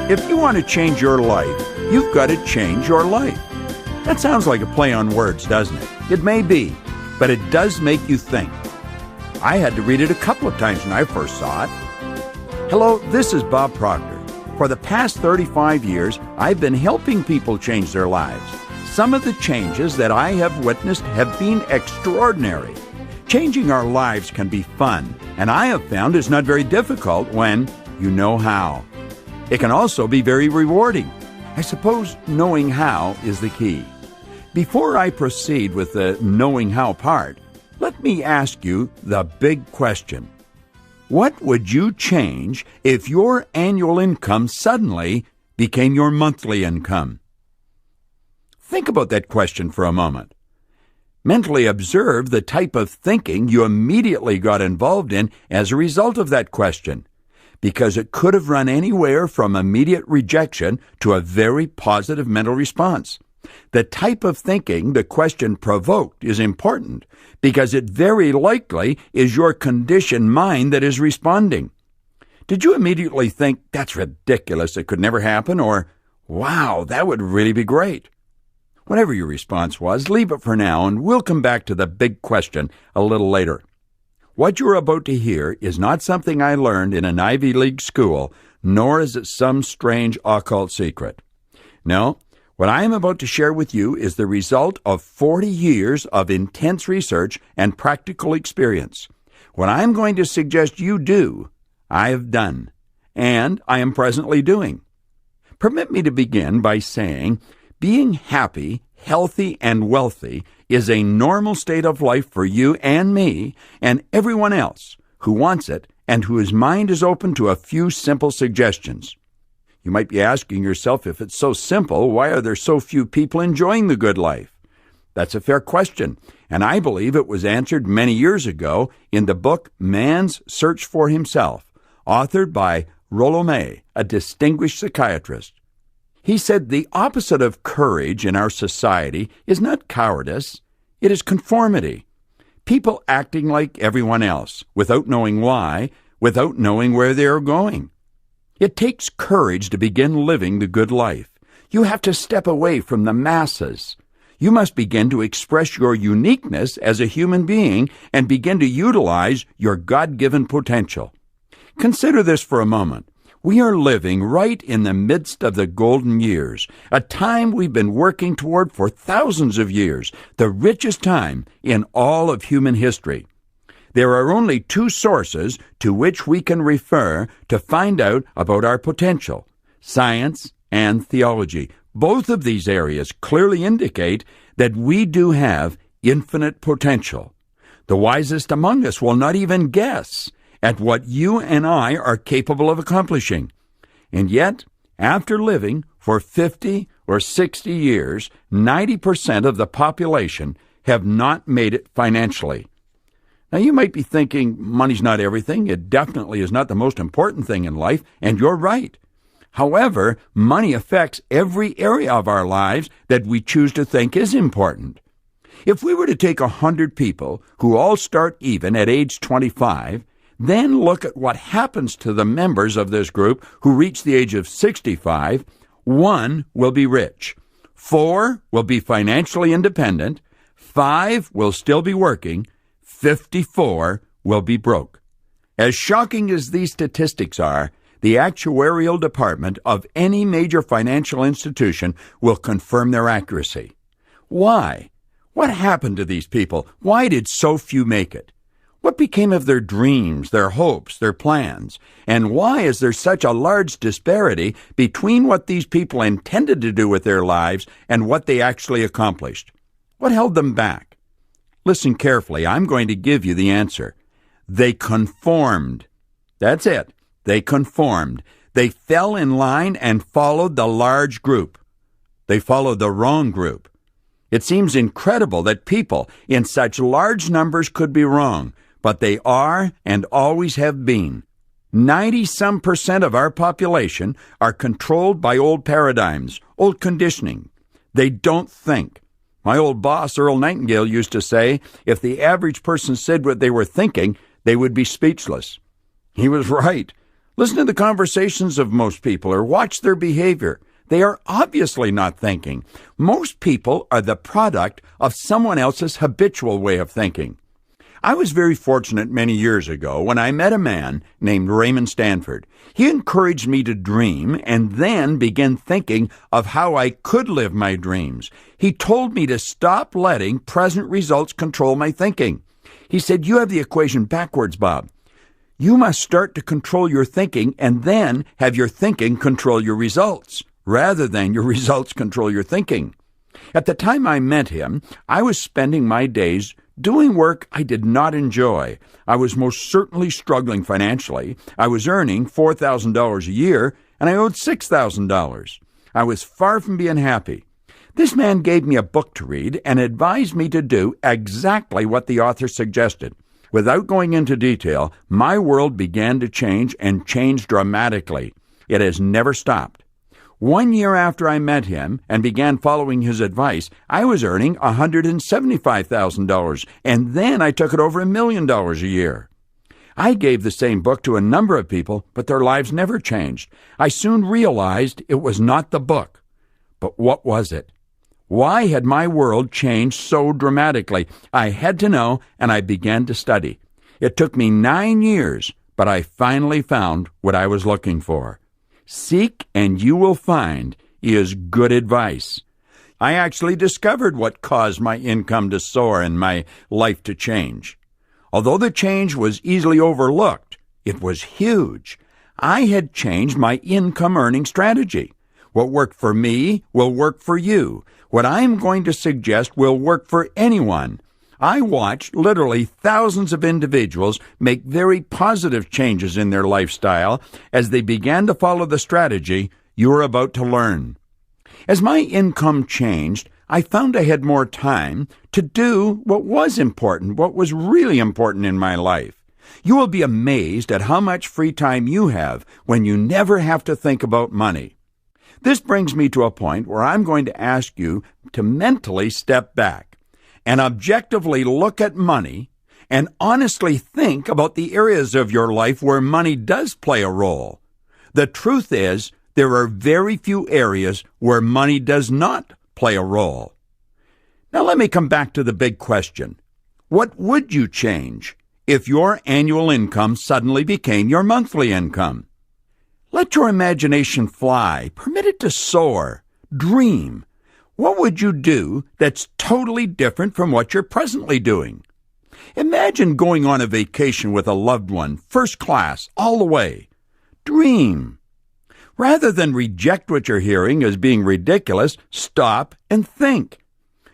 If you want to change your life, you've got to change your life. That sounds like a play on words, doesn't it? It may be, but it does make you think. I had to read it a couple of times when I first saw it. Hello, this is Bob Proctor. For the past 35 years, I've been helping people change their lives. Some of the changes that I have witnessed have been extraordinary. Changing our lives can be fun, and I have found it's not very difficult when you know how. It can also be very rewarding. I suppose knowing how is the key. Before I proceed with the knowing how part, let me ask you the big question. What would you change if your annual income suddenly became your monthly income? Think about that question for a moment. Mentally observe the type of thinking you immediately got involved in as a result of that question, because it could have run anywhere from immediate rejection to a very positive mental response. The type of thinking the question provoked is important because it very likely is your conditioned mind that is responding. Did you immediately think, that's ridiculous, it could never happen, or, wow, that would really be great? Whatever your response was, leave it for now, and we'll come back to the big question a little later. What you're about to hear is not something I learned in an Ivy League school, nor is it some strange occult secret. No, what I am about to share with you is the result of 40 years of intense research and practical experience. What I'm going to suggest you do, I have done, and I am presently doing. Permit me to begin by saying, being happy, healthy, and wealthy is a normal state of life for you and me and everyone else who wants it and whose mind is open to a few simple suggestions. You might be asking yourself, if it's so simple, why are there so few people enjoying the good life? That's a fair question, and I believe it was answered many years ago in the book Man's Search for Himself, authored by Rollo May, a distinguished psychiatrist. He said the opposite of courage in our society is not cowardice, it is conformity. People acting like everyone else, without knowing why, without knowing where they are going. It takes courage to begin living the good life. You have to step away from the masses. You must begin to express your uniqueness as a human being and begin to utilize your God-given potential. Consider this for a moment. We are living right in the midst of the golden years, a time we've been working toward for thousands of years, the richest time in all of human history. There are only two sources to which we can refer to find out about our potential: science and theology. Both of these areas clearly indicate that we do have infinite potential. The wisest among us will not even guess at what you and I are capable of accomplishing. And yet, after living for 50 or 60 years, 90% of the population have not made it financially. Now, you might be thinking, money's not everything. It definitely is not the most important thing in life, and you're right. However, money affects every area of our lives that we choose to think is important. If we were to take 100 people who all start even at age 25, then look at what happens to the members of this group who reach the age of 65, 1 will be rich, 4 will be financially independent, 5 will still be working, 54 will be broke. As shocking as these statistics are, the actuarial department of any major financial institution will confirm their accuracy. Why? What happened to these people? Why did so few make it? What became of their dreams, their hopes, their plans? And why is there such a large disparity between what these people intended to do with their lives and what they actually accomplished? What held them back? Listen carefully. I'm going to give you the answer. They conformed. That's it. They conformed. They fell in line and followed the large group. They followed the wrong group. It seems incredible that people in such large numbers could be wrong, but they are and always have been. 90-some% of our population are controlled by old paradigms, old conditioning. They don't think. My old boss, Earl Nightingale, used to say, if the average person said what they were thinking, they would be speechless. He was right. Listen to the conversations of most people or watch their behavior. They are obviously not thinking. Most people are the product of someone else's habitual way of thinking. I was very fortunate many years ago when I met a man named Raymond Stanford. He encouraged me to dream and then began thinking of how I could live my dreams. He told me to stop letting present results control my thinking. He said, "You have the equation backwards, Bob. You must start to control your thinking and then have your thinking control your results, rather than your results control your thinking." At the time I met him, I was spending my days doing work I did not enjoy. I was most certainly struggling financially. I was earning $4,000 a year, and I owed $6,000. I was far from being happy. This man gave me a book to read and advised me to do exactly what the author suggested. Without going into detail, my world began to change and change dramatically. It has never stopped. 1 year after I met him and began following his advice, I was earning $175,000, and then I took it over $1 million a year. I gave the same book to a number of people, but their lives never changed. I soon realized it was not the book. But what was it? Why had my world changed so dramatically? I had to know, and I began to study. It took me 9 years, but I finally found what I was looking for. Seek and you will find is good advice. I actually discovered what caused my income to soar and my life to change. Although the change was easily overlooked, it was huge. I had changed my income earning strategy. What worked for me will work for you. What I'm going to suggest will work for anyone. I watched literally thousands of individuals make very positive changes in their lifestyle as they began to follow the strategy you are about to learn. As my income changed, I found I had more time to do what was important, what was really important in my life. You will be amazed at how much free time you have when you never have to think about money. This brings me to a point where I'm going to ask you to mentally step back and objectively look at money and honestly think about the areas of your life where money does play a role. The truth is, there are very few areas where money does not play a role. Now let me come back to the big question. What would you change if your annual income suddenly became your monthly income? Let your imagination fly. Permit it to soar. Dream. What would you do that's totally different from what you're presently doing? Imagine going on a vacation with a loved one, first class, all the way. Dream. Rather than reject what you're hearing as being ridiculous, stop and think.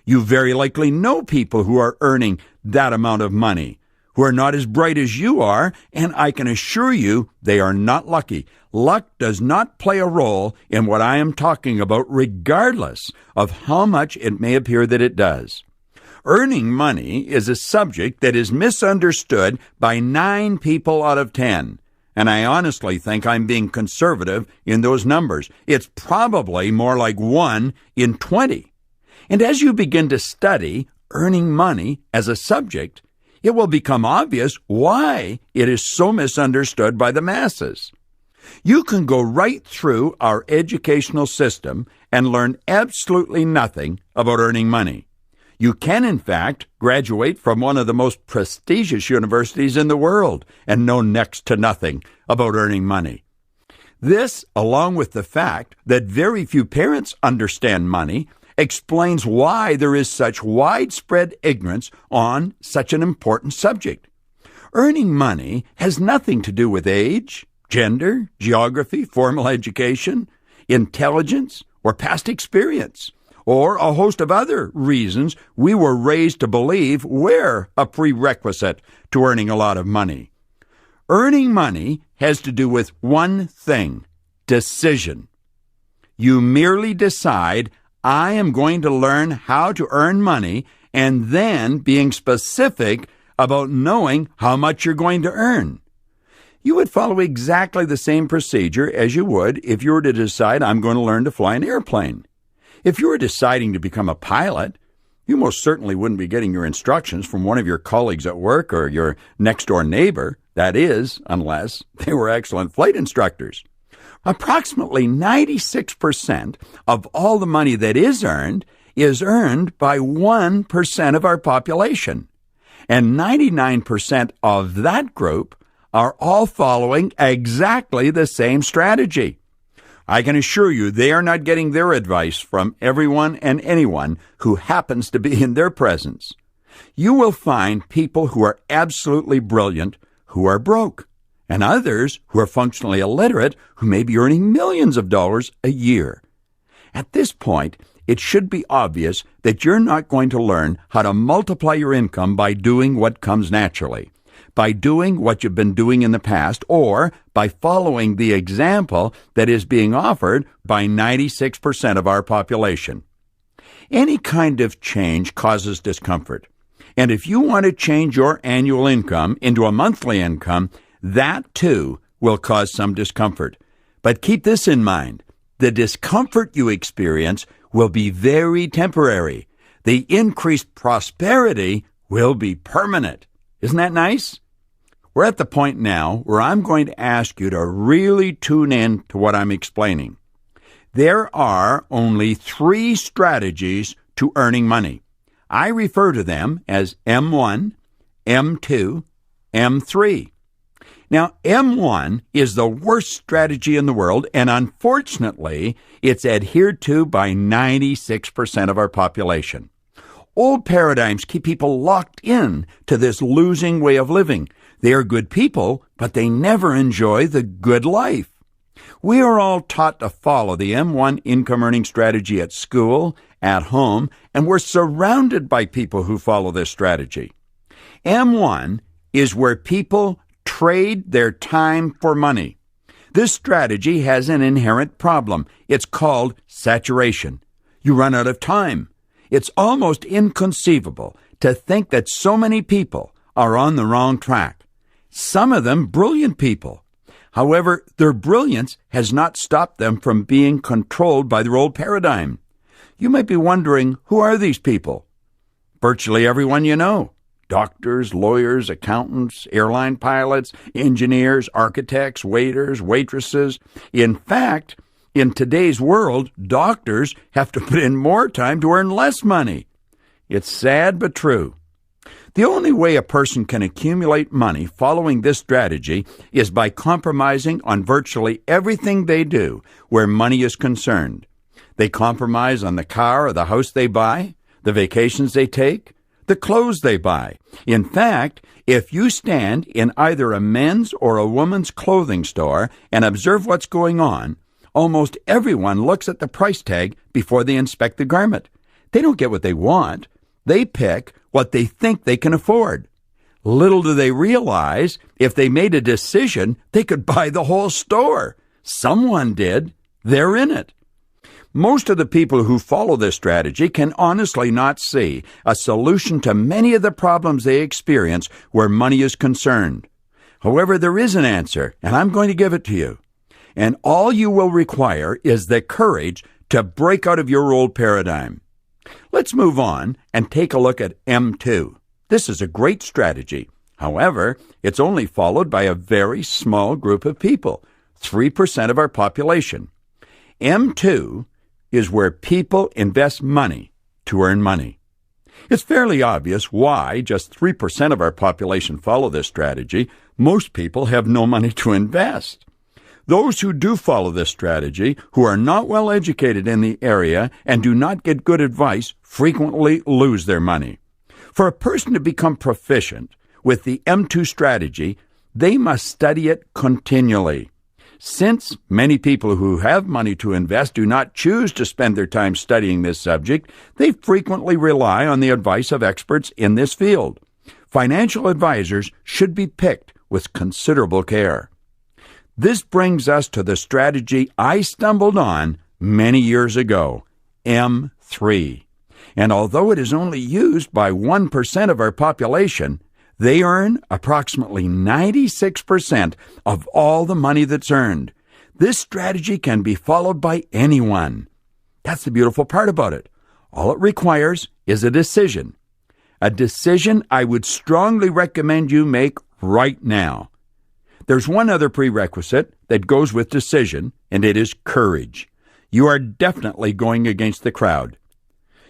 You very likely know people who are earning that amount of money, who are not as bright as you are, and I can assure you they are not lucky. Luck does not play a role in what I am talking about, regardless of how much it may appear that it does. Earning money is a subject that is misunderstood by 9 people out of 10. And I honestly think I'm being conservative in those numbers. It's probably more like 1 in 20. And as you begin to study earning money as a subject, it will become obvious why it is so misunderstood by the masses. You can go right through our educational system and learn absolutely nothing about earning money. You can, in fact, graduate from one of the most prestigious universities in the world and know next to nothing about earning money. This, along with the fact that very few parents understand money, explains why there is such widespread ignorance on such an important subject. Earning money has nothing to do with age, gender, geography, formal education, intelligence, or past experience, or a host of other reasons we were raised to believe were a prerequisite to earning a lot of money. Earning money has to do with one thing: decision. You merely decide, I am going to learn how to earn money, and then being specific about knowing how much you're going to earn. You would follow exactly the same procedure as you would if you were to decide, I'm going to learn to fly an airplane. If you were deciding to become a pilot, you most certainly wouldn't be getting your instructions from one of your colleagues at work or your next-door neighbor. That is, unless they were excellent flight instructors. Approximately 96% of all the money that is earned by 1% of our population. And 99% of that group are all following exactly the same strategy. I can assure you they are not getting their advice from everyone and anyone who happens to be in their presence. You will find people who are absolutely brilliant who are broke, and others who are functionally illiterate who may be earning millions of dollars a year. At this point, it should be obvious that you're not going to learn how to multiply your income by doing what comes naturally, by doing what you've been doing in the past, or by following the example that is being offered by 96% of our population. Any kind of change causes discomfort. And if you want to change your annual income into a monthly income, that too will cause some discomfort. But keep this in mind. The discomfort you experience will be very temporary. The increased prosperity will be permanent. Isn't that nice? We're at the point now where I'm going to ask you to really tune in to what I'm explaining. There are only 3 strategies to earning money. I refer to them as M1, M2, M3. Now, M1 is the worst strategy in the world, and unfortunately, it's adhered to by 96% of our population. Old paradigms keep people locked in to this losing way of living. They are good people, but they never enjoy the good life. We are all taught to follow the M1 income earning strategy at school, at home, and we're surrounded by people who follow this strategy. M1 is where people trade their time for money. This strategy has an inherent problem. It's called saturation. You run out of time. It's almost inconceivable to think that so many people are on the wrong track. Some of them brilliant people. However, their brilliance has not stopped them from being controlled by their old paradigm. You might be wondering, who are these people? Virtually everyone you know. Doctors, lawyers, accountants, airline pilots, engineers, architects, waiters, waitresses. In fact, in today's world, doctors have to put in more time to earn less money. It's sad but true. The only way a person can accumulate money following this strategy is by compromising on virtually everything they do where money is concerned. They compromise on the car or the house they buy, the vacations they take, the clothes they buy. In fact, if you stand in either a men's or a woman's clothing store and observe what's going on, almost everyone looks at the price tag before they inspect the garment. They don't get what they want. They pick what they think they can afford. Little do they realize, if they made a decision, they could buy the whole store. Someone did. They're in it. Most of the people who follow this strategy can honestly not see a solution to many of the problems they experience where money is concerned. However, there is an answer, and I'm going to give it to you. And all you will require is the courage to break out of your old paradigm. Let's move on and take a look at M2. This is a great strategy. However, it's only followed by a very small group of people, 3% of our population. M2 is where people invest money to earn money. It's fairly obvious why just 3% of our population follow this strategy. Most people have no money to invest. Those who do follow this strategy, who are not well educated in the area and do not get good advice, frequently lose their money. For a person to become proficient with the M2 strategy, they must study it continually. Since many people who have money to invest do not choose to spend their time studying this subject, they frequently rely on the advice of experts in this field. Financial advisors should be picked with considerable care. This brings us to the strategy I stumbled on many years ago, M3. And although it is only used by 1% of our population, they earn approximately 96% of all the money that's earned. This strategy can be followed by anyone. That's the beautiful part about it. All it requires is a decision. A decision I would strongly recommend you make right now. There's one other prerequisite that goes with decision, and it is courage. You are definitely going against the crowd.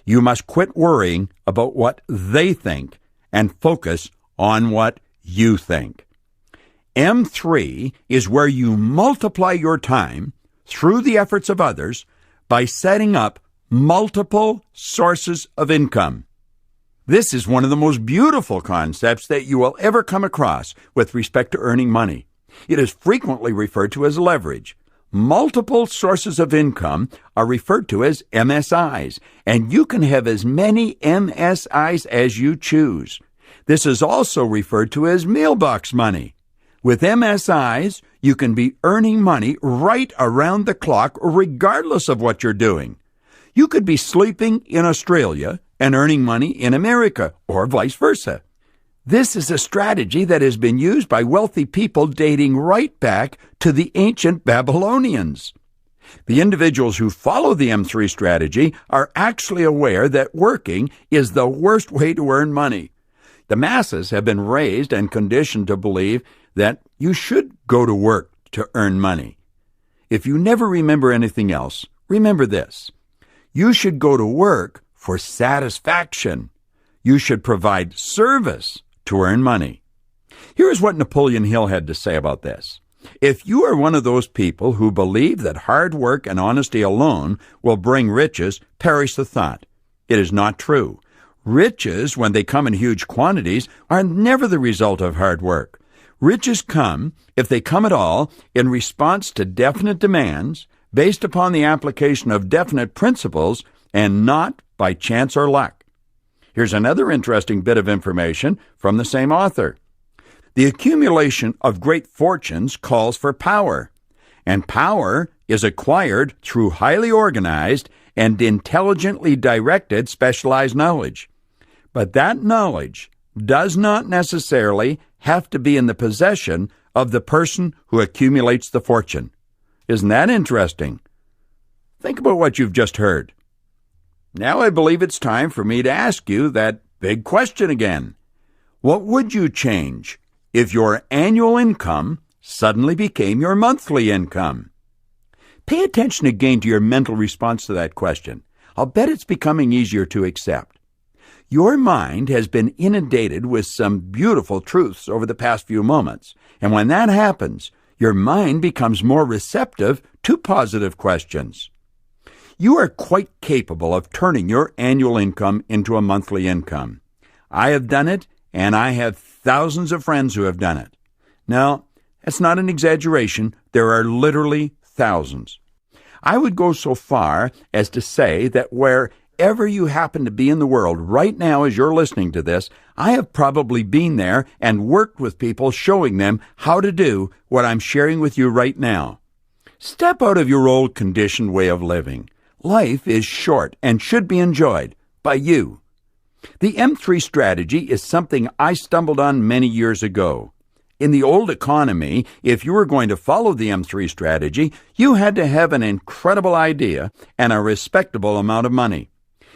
You must quit worrying about what they think and focus on what you think. M3 is where you multiply your time through the efforts of others by setting up multiple sources of income. This is one of the most beautiful concepts that you will ever come across with respect to earning money. It is frequently referred to as leverage. Multiple sources of income are referred to as MSIs, and you can have as many MSIs as you choose. This is also referred to as mailbox money. With MSIs, you can be earning money right around the clock, regardless of what you're doing. You could be sleeping in Australia and earning money in America, or vice versa. This is a strategy that has been used by wealthy people dating right back to the ancient Babylonians. The individuals who follow the M3 strategy are actually aware that working is the worst way to earn money. The masses have been raised and conditioned to believe that you should go to work to earn money. If you never remember anything else, remember this. You should go to work for satisfaction. You should provide service to earn money. Here's what Napoleon Hill had to say about this. If you are one of those people who believe that hard work and honesty alone will bring riches, perish the thought. It is not true. Riches, when they come in huge quantities, are never the result of hard work. Riches come, if they come at all, in response to definite demands, based upon the application of definite principles, and not by chance or luck. Here's another interesting bit of information from the same author. The accumulation of great fortunes calls for power, and power is acquired through highly organized and intelligently directed specialized knowledge. But that knowledge does not necessarily have to be in the possession of the person who accumulates the fortune. Isn't that interesting? Think about what you've just heard. Now I believe it's time for me to ask you that big question again. What would you change if your annual income suddenly became your monthly income? Pay attention again to your mental response to that question. I'll bet it's becoming easier to accept. Your mind has been inundated with some beautiful truths over the past few moments, and when that happens, your mind becomes more receptive to positive questions. You are quite capable of turning your annual income into a monthly income. I have done it, and I have thousands of friends who have done it. Now, that's not an exaggeration. There are literally thousands. I would go so far as to say that wherever you happen to be in the world right now as you're listening to this, I have probably been there and worked with people showing them how to do what I'm sharing with you right now. Step out of your old conditioned way of living. Life is short and should be enjoyed by you. The M3 strategy is something I stumbled on many years ago. In the old economy, if you were going to follow the M3 strategy, you had to have an incredible idea and a respectable amount of money.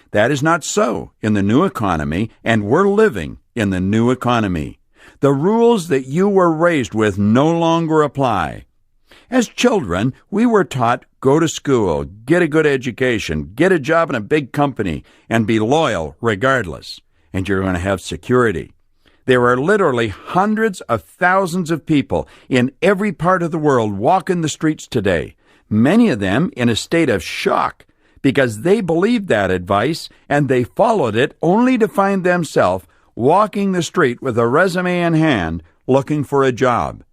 That is not so in the new economy, and we're living in the new economy. The rules that you were raised with no longer apply. As children, we were taught, go to school, get a good education, get a job in a big company, and be loyal regardless, and you're going to have security. There are literally hundreds of thousands of people in every part of the world walking the streets today, many of them in a state of shock because they believed that advice and they followed it only to find themselves walking the street with a resume in hand looking for a job.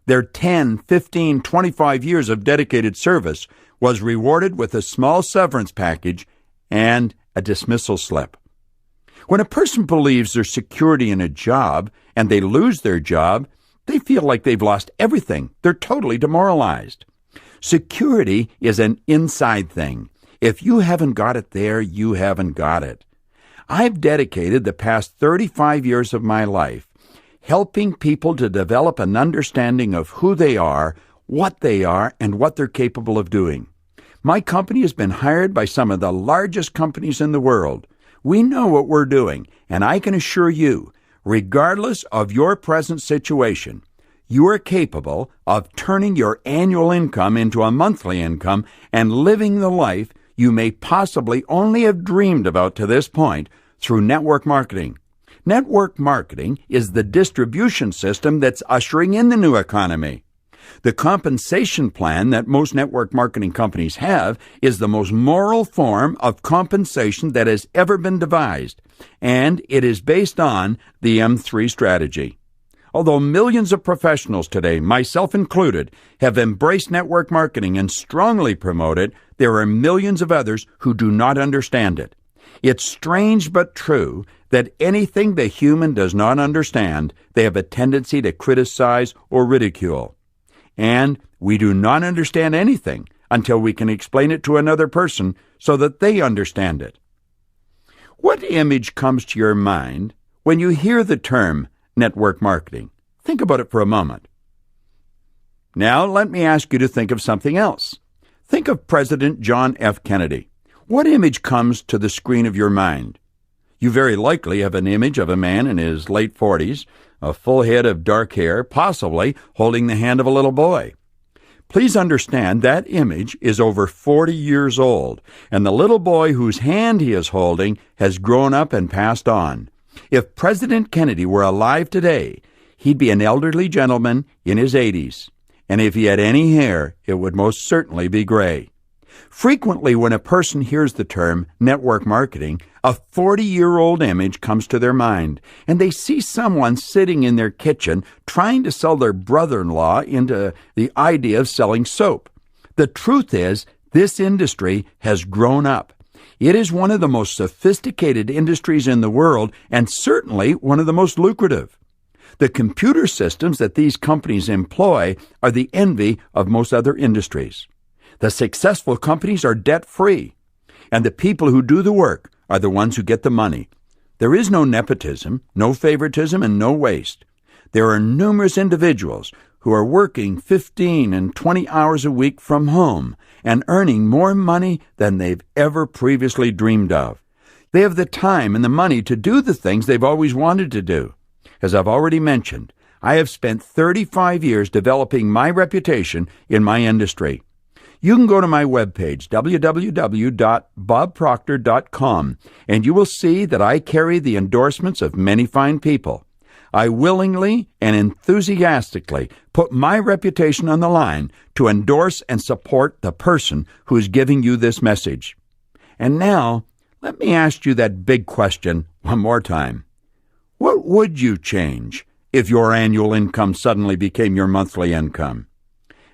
Their 10, 15, 25 years of dedicated service was rewarded with a small severance package and a dismissal slip. When a person believes there's security in a job and they lose their job, they feel like they've lost everything. They're totally demoralized. Security is an inside thing. If you haven't got it there, you haven't got it. I've dedicated the past 35 years of my life helping people to develop an understanding of who they are, and what they're capable of doing. My company has been hired by some of the largest companies in the world. We know what we're doing, and I can assure you, regardless of your present situation, you are capable of turning your annual income into a monthly income and living the life you may possibly only have dreamed about to this point through network marketing. Network marketing is the distribution system that's ushering in the new economy. The compensation plan that most network marketing companies have is the most moral form of compensation that has ever been devised, and it is based on the M3 strategy. Although millions of professionals today, myself included, have embraced network marketing and strongly promote it, there are millions of others who do not understand it. It's strange but true that anything the human does not understand, they have a tendency to criticize or ridicule. And we do not understand anything until we can explain it to another person so that they understand it. What image comes to your mind when you hear the term network marketing? Think about it for a moment. Now let me ask you to think of something else. Think of President John F. Kennedy. What image comes to the screen of your mind? You very likely have an image of a man in his late 40s, a full head of dark hair, possibly holding the hand of a little boy. Please understand that image is over 40 years old, and the little boy whose hand he is holding has grown up and passed on. If President Kennedy were alive today, he'd be an elderly gentleman in his 80s, and if he had any hair, it would most certainly be gray. Frequently, when a person hears the term network marketing, a 40-year-old image comes to their mind, and they see someone sitting in their kitchen trying to sell their brother-in-law into the idea of selling soap. The truth is, this industry has grown up. It is one of the most sophisticated industries in the world, and certainly one of the most lucrative. The computer systems that these companies employ are the envy of most other industries. The successful companies are debt-free, and the people who do the work are the ones who get the money. There is no nepotism, no favoritism, and no waste. There are numerous individuals who are working 15 and 20 hours a week from home and earning more money than they've ever previously dreamed of. They have the time and the money to do the things they've always wanted to do. As I've already mentioned, I have spent 35 years developing my reputation in my industry. You can go to my webpage, www.bobproctor.com, and you will see that I carry the endorsements of many fine people. I willingly and enthusiastically put my reputation on the line to endorse and support the person who is giving you this message. And now, let me ask you that big question one more time. What would you change if your annual income suddenly became your monthly income?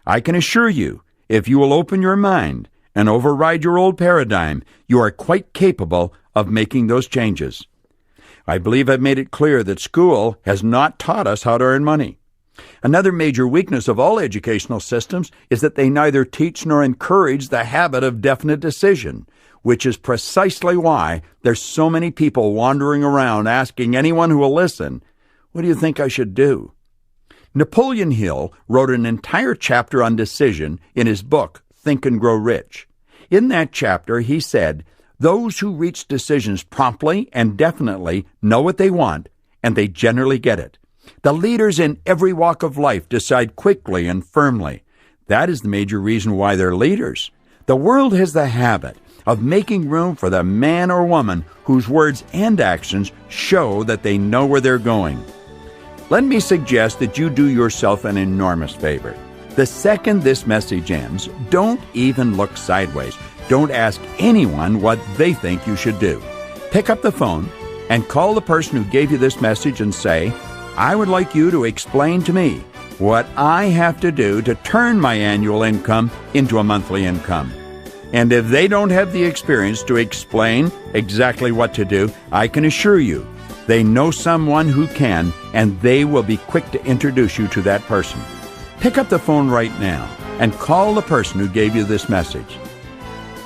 I can assure you, if you will open your mind and override your old paradigm, you are quite capable of making those changes. I believe I've made it clear that school has not taught us how to earn money. Another major weakness of all educational systems is that they neither teach nor encourage the habit of definite decision, which is precisely why there's so many people wandering around asking anyone who will listen, "What do you think I should do?" Napoleon Hill wrote an entire chapter on decision in his book, Think and Grow Rich. In that chapter, he said, "Those who reach decisions promptly and definitely know what they want, and they generally get it. The leaders in every walk of life decide quickly and firmly. That is the major reason why they're leaders. The world has the habit of making room for the man or woman whose words and actions show that they know where they're going." Let me suggest that you do yourself an enormous favor. The second this message ends, don't even look sideways. Don't ask anyone what they think you should do. Pick up the phone and call the person who gave you this message and say, "I would like you to explain to me what I have to do to turn my annual income into a monthly income." And if they don't have the experience to explain exactly what to do, I can assure you they know someone who can, and they will be quick to introduce you to that person. Pick up the phone right now and call the person who gave you this message.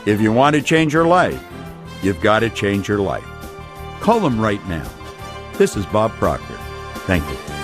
If you want to change your life, you've got to change your life. Call them right now. This is Bob Proctor. Thank you.